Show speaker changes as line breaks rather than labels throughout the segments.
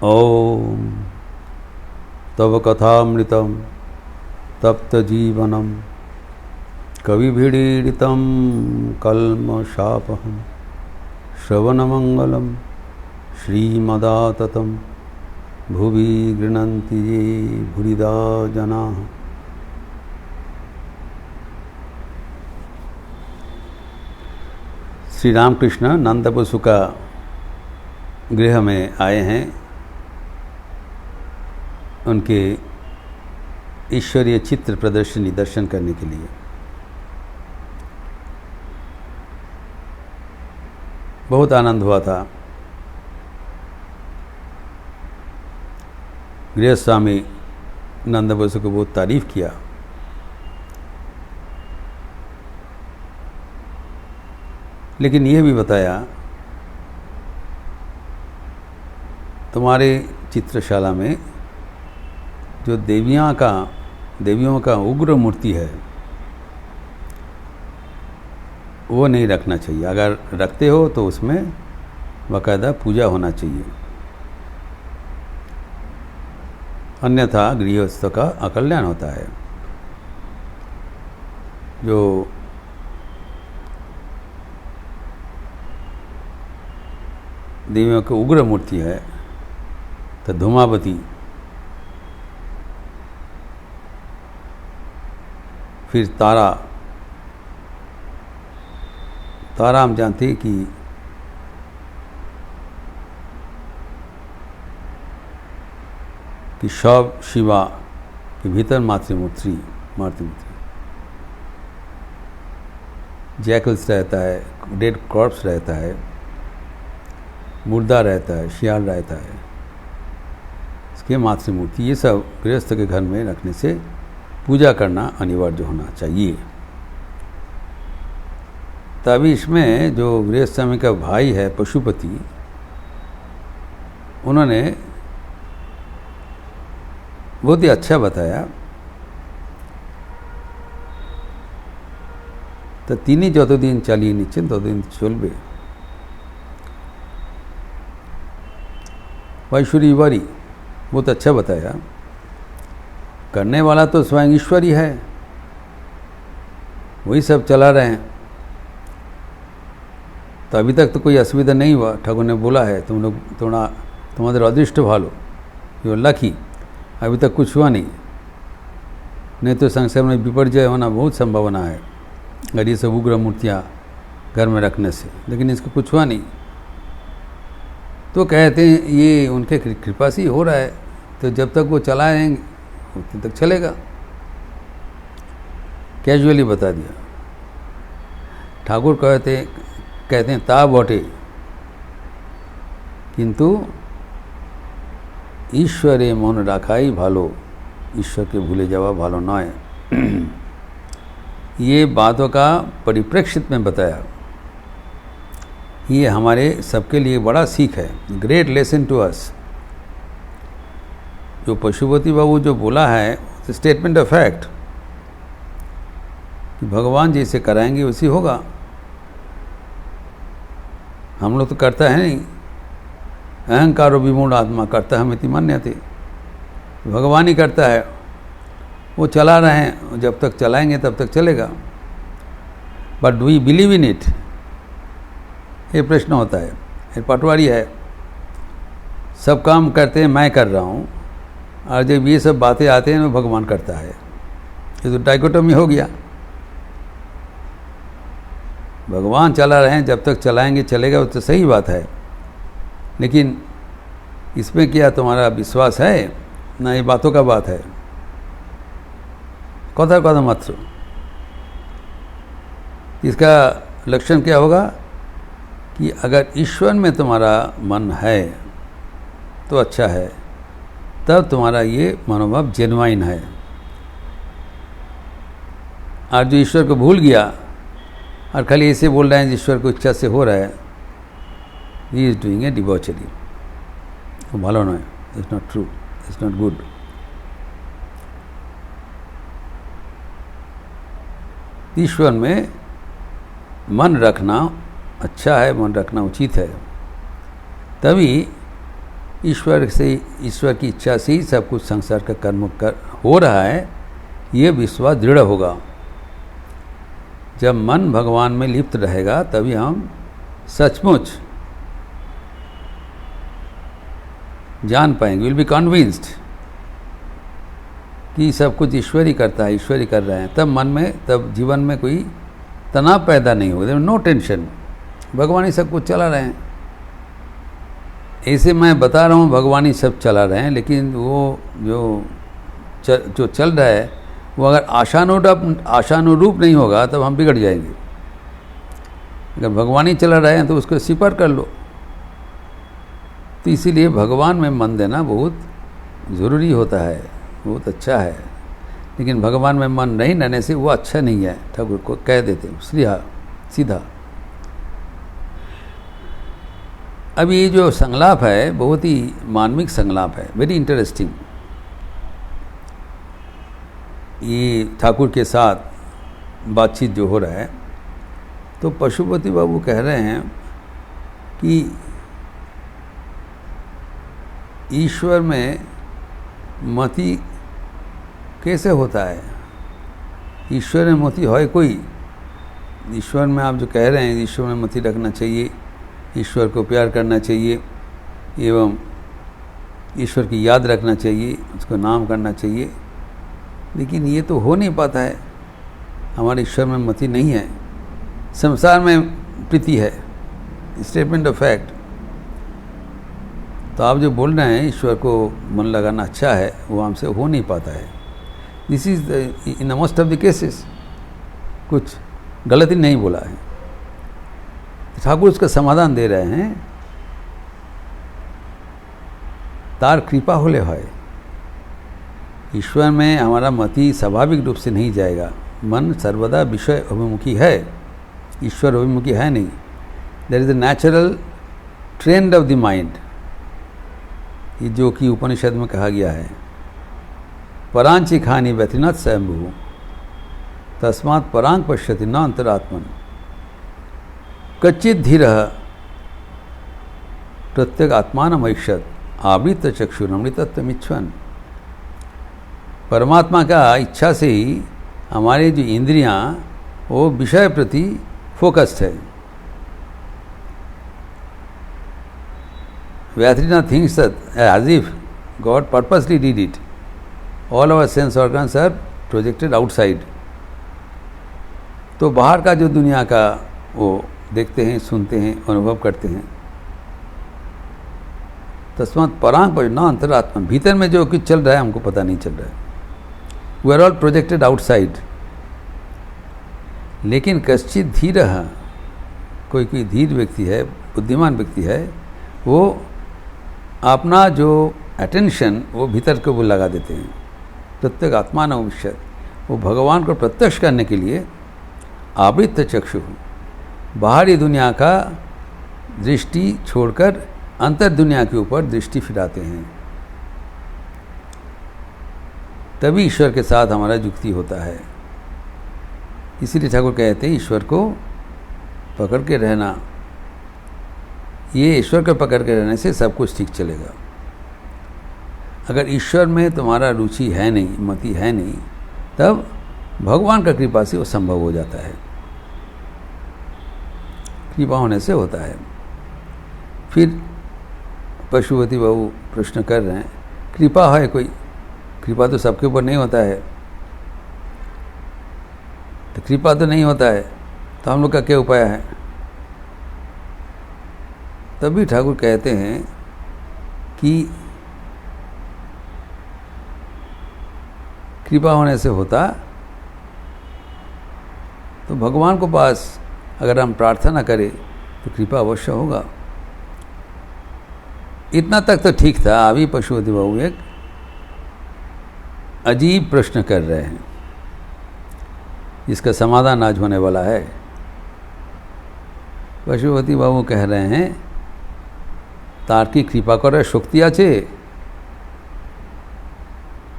ॐ तव कथामृतं तप्तजीवनं कविभिरीडितं कल्मषापहं श्रवणमंगलं श्रीमदाततं भुवि गृह्णन्ति ये भूरिदा जनाः। श्री रामकृष्ण नंदबसु का गृह में आए हैं उनके ईश्वरीय चित्र प्रदर्शनी दर्शन करने के लिए। बहुत आनंद हुआ था। गृह स्वामी नंदबसु को बहुत तारीफ किया। लेकिन यह भी बताया तुम्हारे चित्रशाला में जो देवियों का उग्र मूर्ति है वो नहीं रखना चाहिए। अगर रखते हो तो उसमें बाकायदा पूजा होना चाहिए, अन्यथा गृहस्थ का अकल्याण होता है। जो देवियों की उग्र मूर्ति है तो धूमावती, फिर तारा हम जानते हैं कि शव शिवा के भीतर मातृमूर्ति जैकल्स रहता है, डेड कॉर्प्स रहता है, मुर्दा रहता है, शियाल रहता है, इसके मातृमूर्ति, ये सब गृहस्थ के घर में रखने से पूजा करना अनिवार्य होना चाहिए। तभी इसमें जो गृहस्थ स्वामी का भाई है पशुपति, उन्होंने बहुत ही अच्छा बताया। तो तीनी যতদিন চালিয়ে নিচ্ছেন ততদিন চলবে। वैश्वरी वारी बहुत अच्छा बताया। करने वाला तो स्वयं ईश्वर ही है, वही सब चला रहे हैं। तो अभी तक तो कोई असुविधा नहीं हुआ। ठाकुर ने बोला है तुम लोग तुम्हारे अदृष्ट भालो, यू लकी। अभी तक कुछ हुआ नहीं तो संसार में विपर्जय होना बहुत संभावना है अगर ये सब उग्र मूर्तियाँ घर में रखने से। लेकिन इसको कुछ हुआ नहीं। तो कहते हैं ये उनके कृपा से ही हो रहा है, तो जब तक वो चलाएंगे उतने तक चलेगा। कैजुअली बता दिया। ठाकुर कहते हैं ता बटे किंतु ईश्वरे मन राखाई भालो, ईश्वर के भूले जावा भालो नय। ये बातों का परिप्रेक्षित में बताया। ये हमारे सबके लिए बड़ा सीख है, ग्रेट लेसन टू अस। जो पशुपति बाबू जो बोला है स्टेटमेंट ऑफ फैक्ट कि भगवान जैसे कराएंगे वैसे होगा। हम लोग तो करता है नहीं, अहंकारो विमूढ़ आत्मा करता है इति मन्यते। भगवान ही करता है, वो चला रहे हैं, जब तक चलाएंगे तब तक चलेगा। But do we believe in it, ये प्रश्न होता है। ये पटवारी है, सब काम करते हैं मैं कर रहा हूँ, और जब ये सब बातें आते हैं तो भगवान करता है। ये तो डाइकोटोमी हो गया। भगवान चला रहे हैं, जब तक चलाएंगे चलेगा, वो तो सही बात है। लेकिन इसमें क्या तुम्हारा विश्वास है? ना ये बातों का बात है, कथा मात्र। इसका लक्षण क्या होगा कि अगर ईश्वर में तुम्हारा मन है तो अच्छा है, तब तुम्हारा ये मनोभाव जेन्युइन है। और जो ईश्वर को भूल गया और खाली ऐसे बोल रहे हैं ईश्वर को इच्छा से हो रहा है, he is doing a debauchery. वो भालो नय, it's not true, it's not good. ईश्वर में मन रखना अच्छा है, मन रखना उचित है। तभी ईश्वर की इच्छा से ही सब कुछ संसार का कर्म हो रहा है, ये विश्वास दृढ़ होगा। जब मन भगवान में लिप्त रहेगा तभी हम सचमुच जान पाएंगे, विल बी कन्विंस्ड कि सब कुछ ईश्वर ही करता है, ईश्वर ही कर रहे हैं। तब जीवन में कोई तनाव पैदा नहीं होगा, नो टेंशन, भगवान ही सब कुछ चला रहे हैं। ऐसे मैं बता रहा हूँ भगवान ही सब चला रहे हैं, लेकिन वो जो चल रहा है वो अगर आशानुरूप नहीं होगा तब हम बिगड़ जाएंगे। अगर भगवान ही चला रहे हैं तो उसको स्वीकार कर लो। तो इसीलिए भगवान में मन देना बहुत ज़रूरी होता है, बहुत अच्छा है। लेकिन भगवान में मन नहीं रहने से वो अच्छा नहीं है, ठाकुर को कह देते सीधा। अब ये जो संलाप है बहुत ही मार्मिक संलाप है, वेरी इंटरेस्टिंग। ये ठाकुर के साथ बातचीत जो हो रहा है, तो पशुपति बाबू कह रहे हैं कि ईश्वर में मति कैसे होता है, ईश्वर में मति है कोई? ईश्वर में आप जो कह रहे हैं ईश्वर में मति रखना चाहिए, ईश्वर को प्यार करना चाहिए एवं ईश्वर की याद रखना चाहिए, उसको नाम करना चाहिए, लेकिन ये तो हो नहीं पाता है। हमारे ईश्वर में मति नहीं है, संसार में प्रीति है, स्टेटमेंट ऑफ फैक्ट। तो आप जो बोल रहे हैं ईश्वर को मन लगाना अच्छा है, वो हमसे हो नहीं पाता है। This is in the most of the cases कुछ गलती नहीं बोला है। ठाकुर उसका समाधान दे रहे हैं, तार कृपा होले है। ईश्वर में हमारा मति स्वाभाविक रूप से नहीं जाएगा, मन सर्वदा विषय अभिमुखी है, ईश्वर अभिमुखी है नहीं। There is a natural trend of the mind, ये जो कि उपनिषद में कहा गया है, परांची खानी व्यथिनत स्वयंभू तस्मात् परांग पश्यति न अंतरात्मन कच्चित धीर प्रत्येक आत्मानमैक्षत आवृत चक्षुरमृतत्वमिच्छन्। परमात्मा का इच्छा से ही हमारे जो इंद्रियां वो विषय प्रति फोकस्ड है। Vyathrina thinks that as if God purposely did it, all our sense organs are projected outside. तो बाहर का जो दुनिया का वो देखते हैं, सुनते हैं, अनुभव करते हैं। तस्मात् परांग पर न अंतरात्मा, भीतर में जो कुछ चल रहा है हमको पता नहीं चल रहा है। We are all projected outside. लेकिन कश्चित धीर, कोई धीर व्यक्ति है, बुद्धिमान व्यक्ति है, वो अपना जो अटेंशन वो भीतर को वो लगा देते हैं। प्रत्येक आत्मा न विषय, वो भगवान को प्रत्यक्ष करने के लिए आवृत चक्षु, बाहरी दुनिया का दृष्टि छोड़कर अंतर दुनिया के ऊपर दृष्टि फिराते हैं। तभी ईश्वर के साथ हमारा युक्ति होता है। इसीलिए ठाकुर कहते हैं ईश्वर को पकड़ के रहना, ये ईश्वर को पकड़ के रहने से सब कुछ ठीक चलेगा। अगर ईश्वर में तुम्हारा रुचि है नहीं, मति है नहीं, तब भगवान का कृपा से वो संभव हो जाता है, कृपा होने से होता है। फिर पशुपति बाबू प्रश्न कर रहे हैं, कृपा है कोई? कृपा तो सबके ऊपर नहीं होता है। तो कृपा तो नहीं होता है, तो हम लोग का क्या उपाय है? तभी ठाकुर कहते हैं कि कृपा होने से होता, तो भगवान को पास अगर हम प्रार्थना करें तो कृपा अवश्य होगा। इतना तक तो ठीक था। अभी पशुपति बाबू एक अजीब प्रश्न कर रहे हैं, जिसका समाधान आज होने वाला है। पशुपति बाबू कह रहे हैं, तार की कृपा करे शक्ति आछे?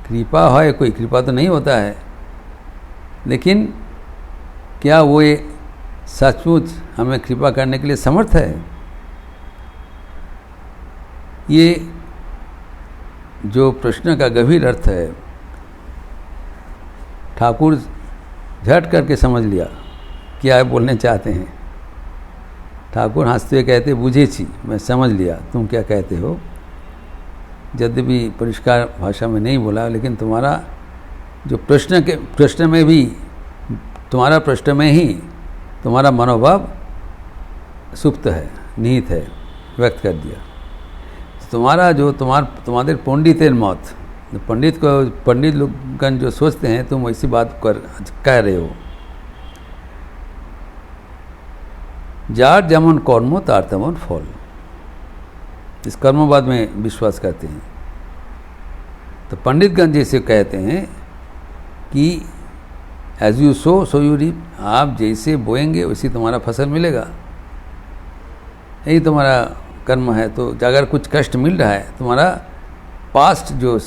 कृपा है कोई? कृपा तो नहीं होता है। लेकिन क्या वो ये सचमुच हमें कृपा करने के लिए समर्थ है? ये जो प्रश्न का गंभीर अर्थ है ठाकुर झट करके समझ लिया क्या बोलने चाहते हैं। ठाकुर हंसते हुए कहते, बुझेছি, मैं समझ लिया तुम क्या कहते हो। यद्यपि परिष्कार भाषा में नहीं बोला, लेकिन तुम्हारा जो प्रश्न में भी, तुम्हारा प्रश्न में ही तुम्हारा मनोभाव सुप्त है, निहित है, व्यक्त कर दिया। तुम्हारा जो तुम्हारे पंडितेर मत, पंडित लोगन जो सोचते हैं तुम ऐसी बात कह रहे हो। जार जेमन कर्म तार तेमन फल, इस कर्मवाद में विश्वास करते हैं। तो पंडितगण जैसे कहते हैं कि as you sow so you reap, आप जैसे बोएंगे वैसे तुम्हारा फसल मिलेगा, यही तुम्हारा कर्म है। तो अगर कुछ कष्ट मिल रहा है, तुम्हारा पास्ट जो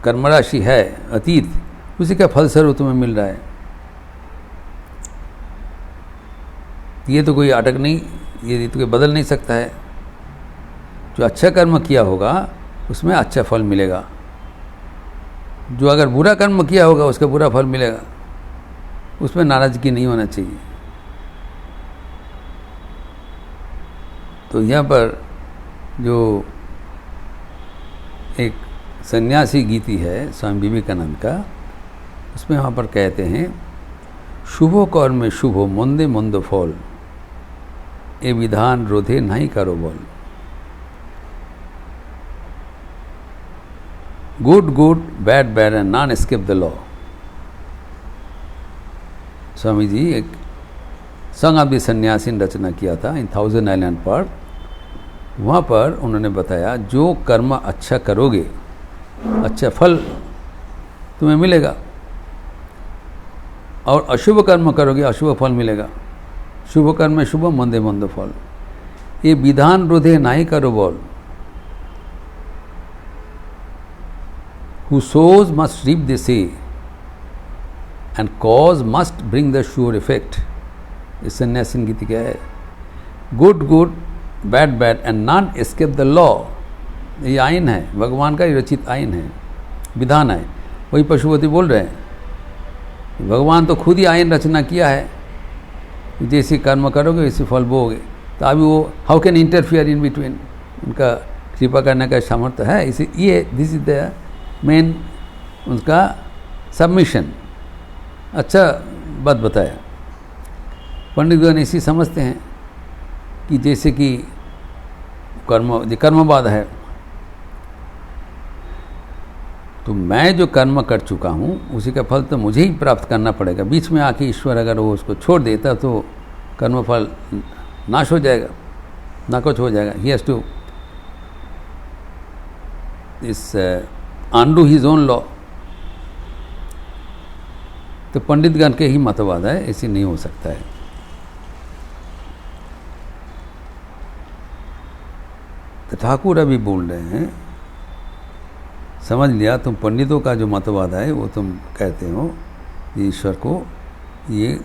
कर्म राशि है, अतीत, उसी का फलस्वरूप तुम्हें मिल रहा है। ये तो कोई अटक नहीं, ये तो कोई बदल नहीं सकता है। जो अच्छा कर्म किया होगा उसमें अच्छा फल मिलेगा, जो अगर बुरा कर्म किया होगा उसका बुरा फल मिलेगा। उसमें नाराजगी नहीं होना चाहिए। तो यहाँ पर जो एक सन्यासी गीति है स्वामी विवेकानंद का, उसमें वहाँ पर कहते हैं, शुभ कर्मे शुभ मंदे मंद फल, ए विधान रोधे नहीं करो बल। Good good bad bad and none escape the law. Swami ji एक संग ऑफ द सन्यासी रचना किया था इन 1000 आइलैंड पर। वहाँ पर उन्होंने बताया जो कर्म अच्छा करोगे अच्छा फल तुम्हें मिलेगा, और अशुभ कर्म करोगे अशुभ फल मिलेगा। शुभ कर्म में शुभ, मंदे मंद फल। ये विधान रोधे नहीं करो बोल। Who sows must reap the sea, and cause must bring the sure effect. इस सन्यासी गीति क्या है? Good good bad bad and none escape the law. ये आइन है, भगवान का रचित आइन है, विधान है। वही पशुपति बोल रहे हैं, भगवान तो खुद ही आइन रचना किया है, जैसे कर्म करोगे वैसे फल बोगे। तो अभी वो how can interfere in between, उनका कृपा करने का सामर्थ्य है। इसे ये दिस इज द मेन उनका सबमिशन। अच्छा बात बताया। पंडितगण इसी समझते हैं कि जैसे कि कर्मवाद है, तो मैं जो कर्म कर चुका हूँ उसी का फल तो मुझे ही प्राप्त करना पड़ेगा। बीच में आके ईश्वर अगर वो उसको छोड़ देता तो कर्मफल नाश हो जाएगा, नाकुच हो जाएगा। ही हैज़ टू इस undo his own law। तो पंडितगण के ही मतवाद है, ऐसे नहीं हो सकता है। तो ठाकुर अभी बोल रहे हैं, समझ लिया तुम पंडितों का जो मतवाद है वो तुम कहते हो ईश्वर को ये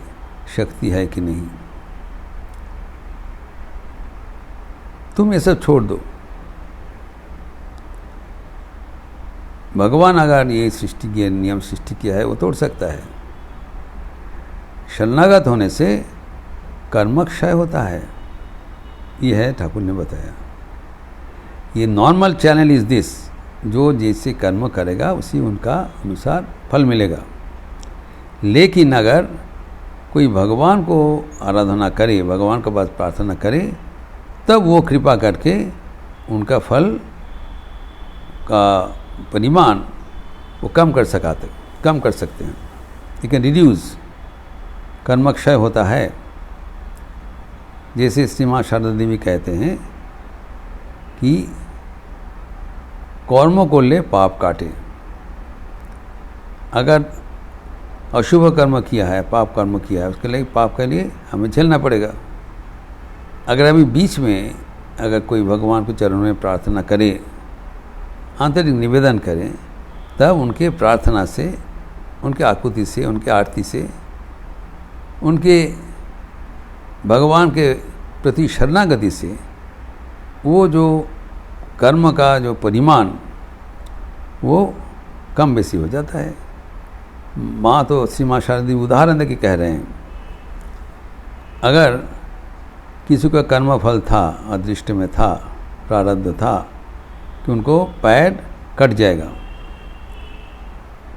शक्ति है कि नहीं, तुम ये सब छोड़ दो। भगवान अगर ये सृष्टि के नियम सृष्टि किया है वो तोड़ सकता है। शरणागत होने से कर्म क्षय होता है, ये है ठाकुर ने बताया। ये नॉर्मल चैनल इज दिस, जो जैसे कर्म करेगा उसी उनका अनुसार फल मिलेगा। लेकिन अगर कोई भगवान को आराधना करे, भगवान के पास प्रार्थना करे, तब वो कृपा करके उनका फल का परिमाण वो कम कर सकते हैं। लेकिन रिड्यूस कर्म क्षय होता है। जैसे श्री माँ शारदा देवी कहते हैं कि कर्म को ले पाप काटे। अगर अशुभ कर्म किया है, पाप कर्म किया है, उसके लिए पाप के लिए हमें झेलना पड़ेगा। अगर अभी बीच में अगर कोई भगवान के चरणों में प्रार्थना करे, आंतरिक निवेदन करें, तब उनके प्रार्थना से, उनके आकुति से, उनके आरती से, उनके भगवान के प्रति शरणागति से वो जो कर्म का जो परिमाण वो कम बेसी हो जाता है। माँ तो श्री माँ शारदा उदाहरण देके कह रहे हैं, अगर किसी का कर्मफल था, अदृष्ट में था, प्रारब्ध था कि उनको पैर कट जाएगा,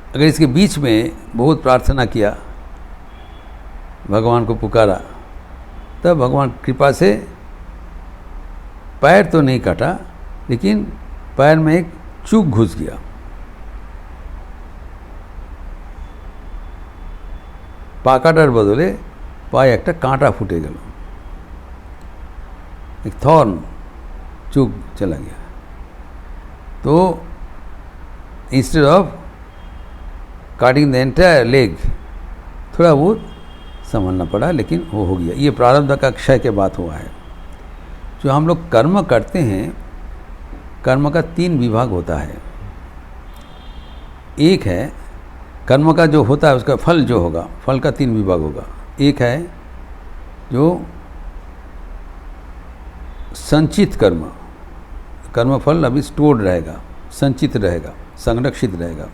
अगर इसके बीच में बहुत प्रार्थना किया, भगवान को पुकारा, तब भगवान कृपा से पैर तो नहीं कटा, लेकिन पैर में एक चूक घुस गया। पा काटार बदले पाए एक कांटा फुटे गल, एक थॉर्न चूक चला गया। तो instead of cutting the entire leg थोड़ा बहुत संभलना पड़ा, लेकिन वो हो गया। ये प्रारब्ध का क्षय के बात हुआ है। जो हम लोग कर्म करते हैं, कर्म का 3 विभाग होता है। एक है कर्म का जो होता है उसका फल जो होगा, फल का 3 विभाग होगा। एक है जो संचित कर्म, कर्म फल अभी स्टोर्ड रहेगा, संचित रहेगा, संरक्षित रहेगा,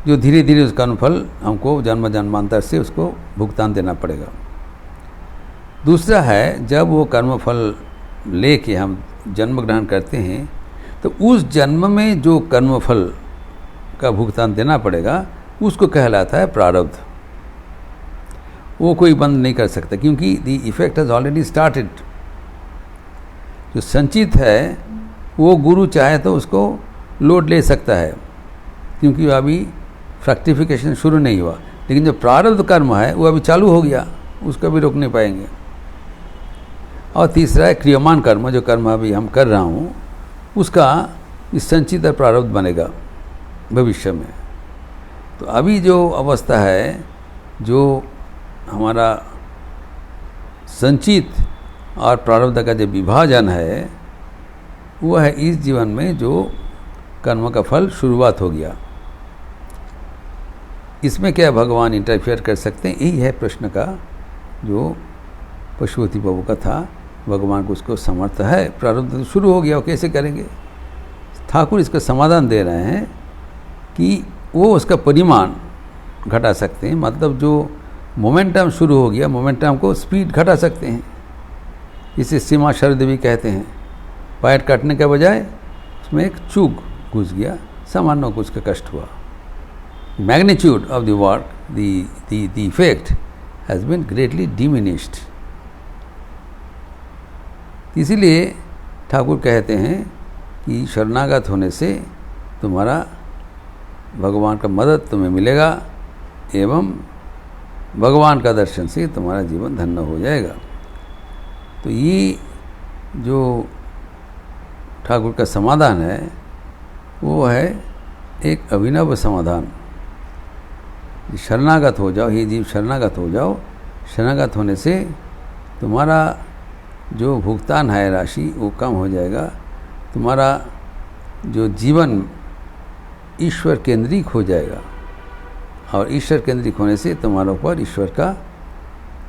जो धीरे धीरे उस कर्मफल हमको जन्म जन्मांतर से उसको भुगतान देना पड़ेगा। दूसरा है जब वो कर्मफल लेके हम जन्म ग्रहण करते हैं, तो उस जन्म में जो कर्मफल का भुगतान देना पड़ेगा उसको कहलाता है प्रारब्ध। वो कोई बंद नहीं कर सकता, क्योंकि the effect has already started. जो संचित है वो गुरु चाहे तो उसको लोड ले सकता है, क्योंकि अभी फ्रैक्टिफिकेशन शुरू नहीं हुआ। लेकिन जो प्रारब्ध कर्म है वो अभी चालू हो गया, उसको भी रोक नहीं पाएंगे। और तीसरा है क्रियमान कर्म, जो कर्म अभी हम कर रहा हूँ उसका इस संचित प्रारब्ध बनेगा भविष्य में। तो अभी जो अवस्था है, जो हमारा संचित और प्रारब्ध का जो विभाजन है, वो है इस जीवन में जो कर्म का फल शुरुआत हो गया। इसमें क्या भगवान इंटरफेयर कर सकते हैं? यही है प्रश्न का जो पशुपति बाबू का था। भगवान को उसको समर्थ है, प्रारब्ध तो शुरू हो गया, वो कैसे करेंगे? ठाकुर इसका समाधान दे रहे हैं कि वो उसका परिमाण घटा सकते हैं। मतलब जो मोमेंटम शुरू हो गया, मोमेंटम को स्पीड घटा सकते हैं। इसे सीमा शरद भी कहते हैं। पैर काटने के बजाय उसमें एक चूक घुस गया, सामान्य को उसका कष्ट हुआ। Magnitude of the work, the effect has been greatly diminished. इसीलिए ठाकुर कहते हैं कि शरणागत होने से तुम्हारा भगवान का मदद तुम्हें मिलेगा एवं भगवान का दर्शन से तुम्हारा जीवन धन्य हो जाएगा। तो ये जो ठाकुर का समाधान है वो है एक अभिनव समाधान। शरणागत हो जाओ, हे जीव शरणागत हो जाओ। शरणागत होने से तुम्हारा जो भुगतान है राशि वो कम हो जाएगा। तुम्हारा जो जीवन ईश्वर केंद्रिक हो जाएगा, और ईश्वर केंद्रिक होने से तुम्हारे ऊपर ईश्वर का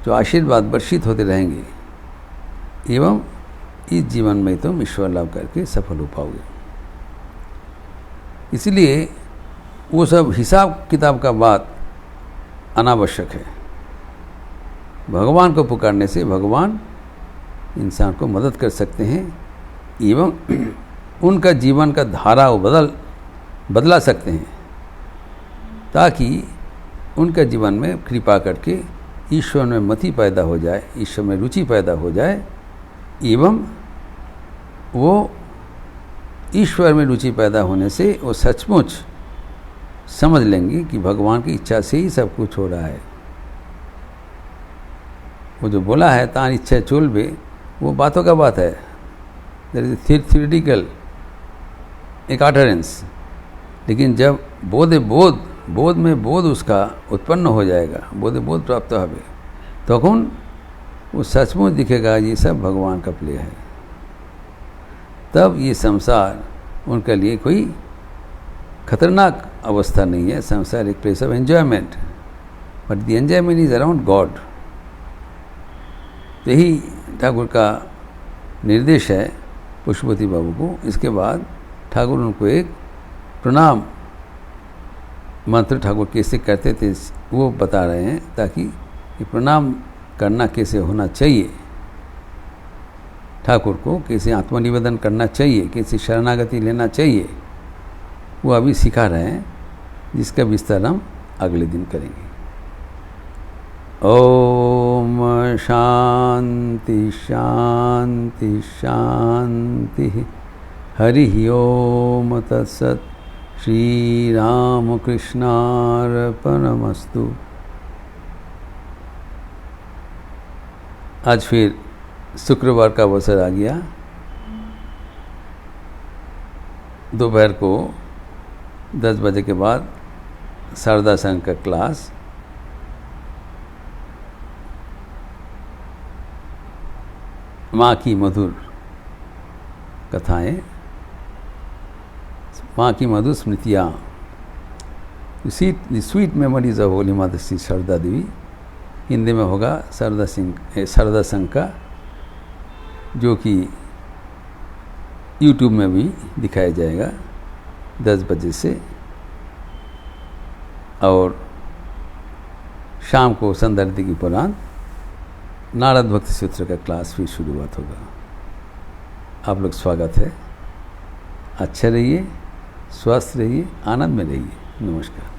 जो आशीर्वाद वर्षित होते रहेंगे, एवं इस जीवन में तुम ईश्वर लाभ करके सफल हो पाओगे। इसलिए वो सब हिसाब किताब का बात अनावश्यक है। भगवान को पुकारने से भगवान इंसान को मदद कर सकते हैं, एवं उनका जीवन का धारा वो बदला सकते हैं, ताकि उनका जीवन में कृपा करके ईश्वर में मति पैदा हो जाए, ईश्वर में रुचि पैदा हो जाए, एवं वो ईश्वर में रुचि पैदा होने से वो सचमुच समझ लेंगे कि भगवान की इच्छा से ही सब कुछ हो रहा है। वो जो बोला है तान इच्छा चुलबे, वो बातों का बात है। दैट इज थियोरिटिकल एक अटरेंस। लेकिन जब बोध में बोध उसका उत्पन्न हो जाएगा, बोध प्राप्त होवे, तखन वो सचमुच दिखेगा ये सब भगवान का प्ले है। तब ये संसार उनके लिए कोई खतरनाक अवस्था नहीं है। संसार एक place of enjoyment, but the enjoyment is around God. यही ठाकुर का निर्देश है पशुपति बाबू को। इसके बाद ठाकुर उनको एक प्रणाम मंत्र ठाकुर कैसे करते थे वो बता रहे हैं, ताकि ये प्रणाम करना कैसे होना चाहिए, ठाकुर को कैसे आत्मनिवेदन करना चाहिए, कैसे शरणागति लेना चाहिए, वो अभी सिखा रहे हैं, जिसका विस्तार हम अगले दिन करेंगे। ओम शांति शांति शांति। हरि ओम तत्सत। श्री राम कृष्णार्पणमस्तु। आज फिर शुक्रवार का अवसर आ गया। दोपहर को 10 बजे के बाद शारदा संघ का क्लास, माँ की मधुर कथाएं, माँ की मधुर स्मृतियाँ, स्वीट मेमोरीज ऑफ होली माता श्री शारदा देवी, हिंदी में होगा शारदा संघ का, जो कि यूट्यूब में भी दिखाया जाएगा 10 बजे से। और शाम को संदर्दी के उपरांत नारद भक्ति सूत्र का क्लास भी शुरुआत होगा। आप लोग स्वागत है। अच्छे रहिए, स्वस्थ रहिए, आनंद में रहिए। नमस्कार।